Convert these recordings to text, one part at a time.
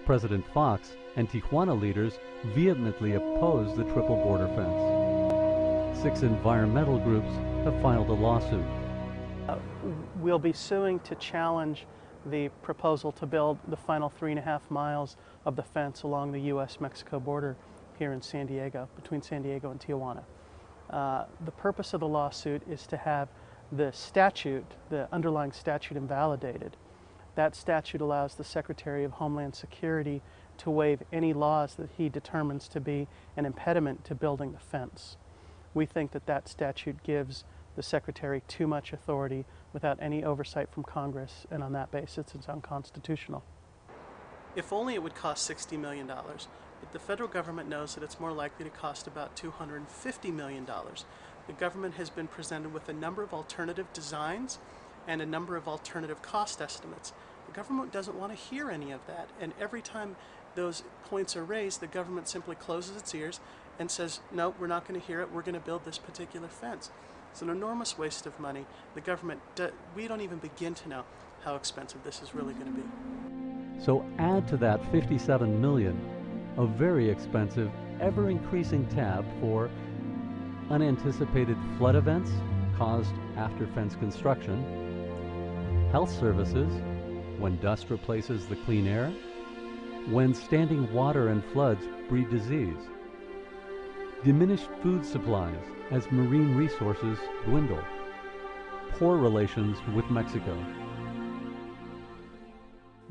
President Fox and Tijuana leaders vehemently oppose the triple border fence. 6 environmental groups have filed a lawsuit. We'll be suing to challenge the proposal to build the final 3.5 miles of the fence along the U.S.-Mexico border here in San Diego, between San Diego and Tijuana. The purpose of the lawsuit is to have the statute, the underlying statute, invalidated. That statute allows the Secretary of Homeland Security to waive any laws that he determines to be an impediment to building the fence. We think that that statute gives the Secretary too much authority without any oversight from Congress, and on that basis it's unconstitutional. If only it would cost $60 million, but the federal government knows that it's more likely to cost about $250 million. The government has been presented with a number of alternative designs and a number of alternative cost estimates. The government doesn't want to hear any of that, and every time those points are raised, the government simply closes its ears and says, no, we're not going to hear it, we're going to build this particular fence. It's an enormous waste of money. The government, we don't even begin to know how expensive this is really going to be. So add to that $57 million, a very expensive, ever-increasing tab for unanticipated flood events caused after fence construction, health services when dust replaces the clean air, when standing water and floods breed disease, diminished food supplies as marine resources dwindle, poor relations with Mexico.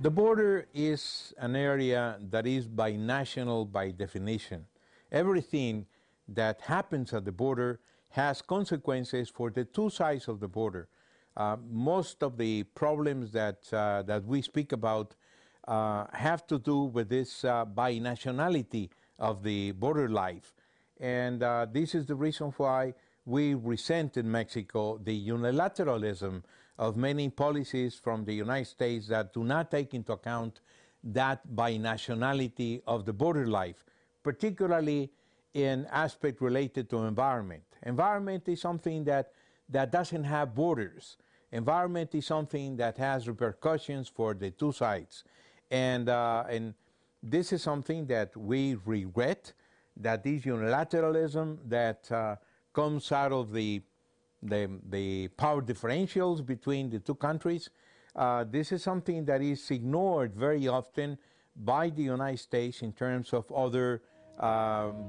The border is an area that is binational by definition. Everything that happens at the border has consequences for the two sides of the border. Most of the problems that we speak about have to do with this binationality of the border life. And this is the reason why we resent in Mexico the unilateralism of many policies from the United States that do not take into account that binationality of the border life, particularly in aspect related to environment. Environment is something that doesn't have borders. Environment is something that has repercussions for the two sides. And this is something that we regret, that this unilateralism that comes out of the power differentials between the two countries, this is something that is ignored very often by the United States in terms of other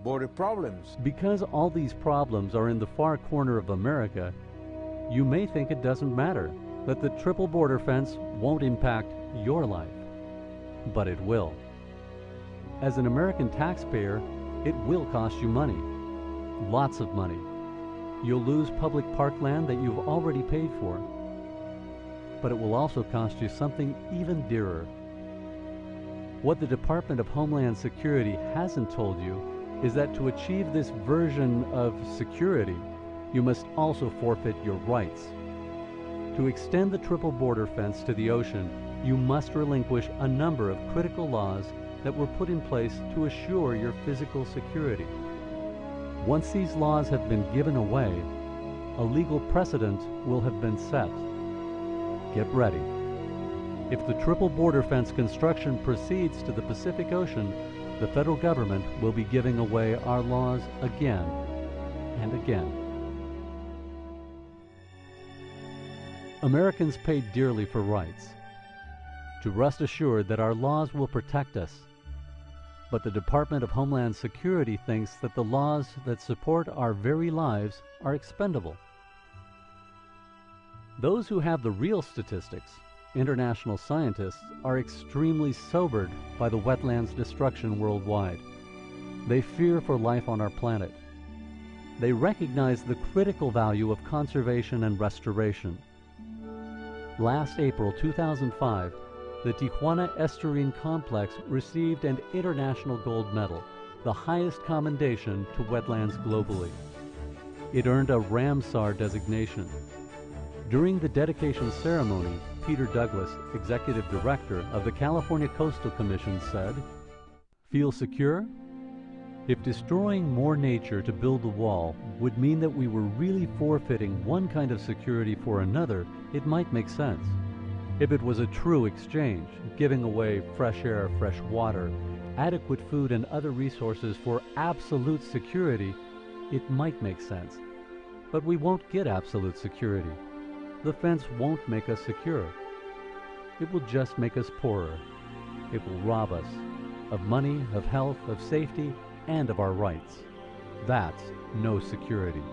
border problems. Because all these problems are in the far corner of America, you may think it doesn't matter, that the triple border fence won't impact your life. But it will. As an American taxpayer, it will cost you money. Lots of money. You'll lose public parkland that you've already paid for. But it will also cost you something even dearer. What the Department of Homeland Security hasn't told you is that to achieve this version of security, you must also forfeit your rights. To extend the triple border fence to the ocean, you must relinquish a number of critical laws that were put in place to assure your physical security. Once these laws have been given away, a legal precedent will have been set. Get ready. If the triple border fence construction proceeds to the Pacific Ocean, the federal government will be giving away our laws again and again. Americans pay dearly for rights. To rest assured that our laws will protect us. But the Department of Homeland Security thinks that the laws that support our very lives are expendable. Those who have the real statistics, international scientists, are extremely sobered by the wetlands destruction worldwide. They fear for life on our planet. They recognize the critical value of conservation and restoration. Last April 2005, the Tijuana Estuarine Complex received an international gold medal, the highest commendation to wetlands globally. It earned a Ramsar designation. During the dedication ceremony, Peter Douglas, Executive Director of the California Coastal Commission, said, "Feel secure? If destroying more nature to build the wall would mean that we were really forfeiting one kind of security for another, it might make sense. If it was a true exchange, giving away fresh air, fresh water, adequate food and other resources for absolute security, it might make sense. But we won't get absolute security. The fence won't make us secure. It will just make us poorer. It will rob us of money, of health, of safety, and of our rights. That's no security.